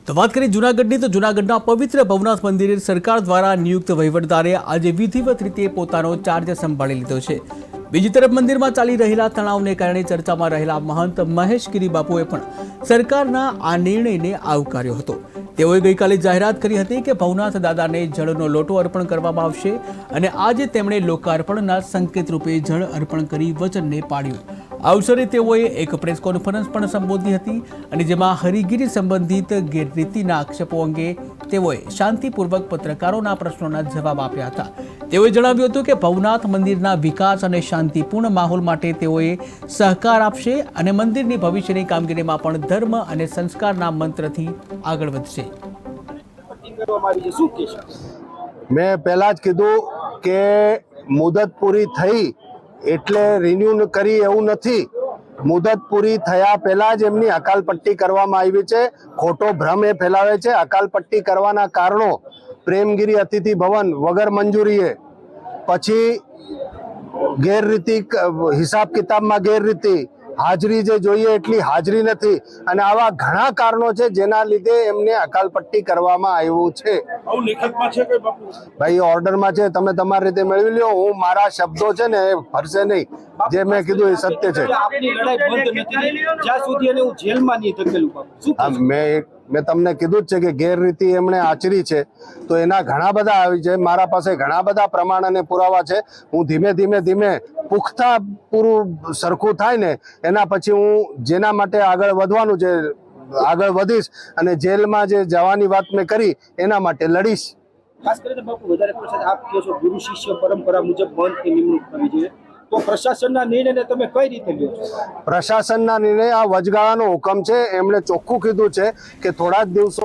તો વાત કરીએ જૂનાગઢની તો જૂનાગઢના પવિત્ર ભવનાથ મંદિરે સરકાર દ્વારા નિયુક્ત વહીવટદારે આજે વિધિવત રીતે પોતાનો ચાર્જ સંભાળી લીધો છે। બીજી તરફ મંદિરમાં ચાલી રહેલા તણાવને કારણે ચર્ચામાં રહેલા મહંત મહેશ ગિરી બાપુએ પણ સરકારના આ નિર્ણયને આવકાર્યો હતો। તેઓએ ગઈકાલે જાહેરાત કરી હતી કે ભવનાથ દાદાને જળનો લોટો અર્પણ કરવામાં આવશે અને આજે તેમણે લોકાર્પણના સંકેત રૂપે જળ અર્પણ કરી વચનને પાળ્યું। આ અવસરે તેઓએ એક પ્રેસ કોન્ફરન્સ પણ સંબોધી હતી અને જેમાં હરિગીરી સંબંધિત ગેરરીતિના આક્ષેપો અંગે તેઓએ શાંતિપૂર્વક પત્રકારોના પ્રશ્નોના જવાબ આપ્યા હતા। તેઓએ જણાવ્યું હતું કે ભવનાથ મંદિરના વિકાસ અને શાંતિપૂર્ણ માહોલ માટે તેઓએ સહકાર આપશે અને મંદિરની ભવિષ્યની કામગીરીમાં પણ ધર્મ અને સંસ્કારના મંત્રથી આગળ વધશે। મેં પહેલા જ કીધું કે મુદત પૂરી થઈ એટલે રિન્યુ કરી એવું નથી। મુદત પૂરી થયા પહેલા જ એમની અકાલપટ્ટી કરવામાં આવી છે। ખોટો ભ્રમ એ ફેલાવે છે। અકાલપટ્ટી કરવાના કારણો પ્રેમગીરી અતિથિ ભવન વગર મંજૂરીએ, પછી ગેરરીતિ, હિસાબ કિતાબમાં ગેરરીતિ, હાજરી જે જોઈએ એટલી હાજરી નથી અને આવા ઘણા કારણો છે જેના લીધે એમને અકાલપટ્ટી કરવામાં આવ્યું છે। ભાઈ ઓર્ડરમાં છે, તમે તમારી રીતે મેળવી લ્યો। હું મારા શબ્દો છે ને એ ફરશે નહીં, જે મેં કીધું એ સત્ય છે। મેં તમને કીધું જ છે કે ગેરરીતિ એમણે આચરી છે તો એના ઘણા બધા આવી છે। મારા પાસે ઘણા બધા પ્રમાણ અને પુરાવા છે। હું ધીમે પુખ્તા પૂરું સરખું થાય ને એના પછી હું જેના માટે આગળ વધવાનું છે આગળ વધીશ અને જેલમાં જે જવાની વાત મેં કરી એના માટે લડીશ। ખાસ કરીને બાપુ વધારે પ્રસાદ આપ કહો છો ગુરુ શિષ્ય પરંપરા મુજબ બંધની નિમણૂક કરવી જોઈએ, તો પ્રશાસનના નિર્ણયને તમે કઈ રીતે લ્યો છો? પ્રશાસનના નિર્ણય આ વચગાળાનો હુકમ છે। એમણે ચોખ્ખું કીધું છે કે થોડા જ દિવસો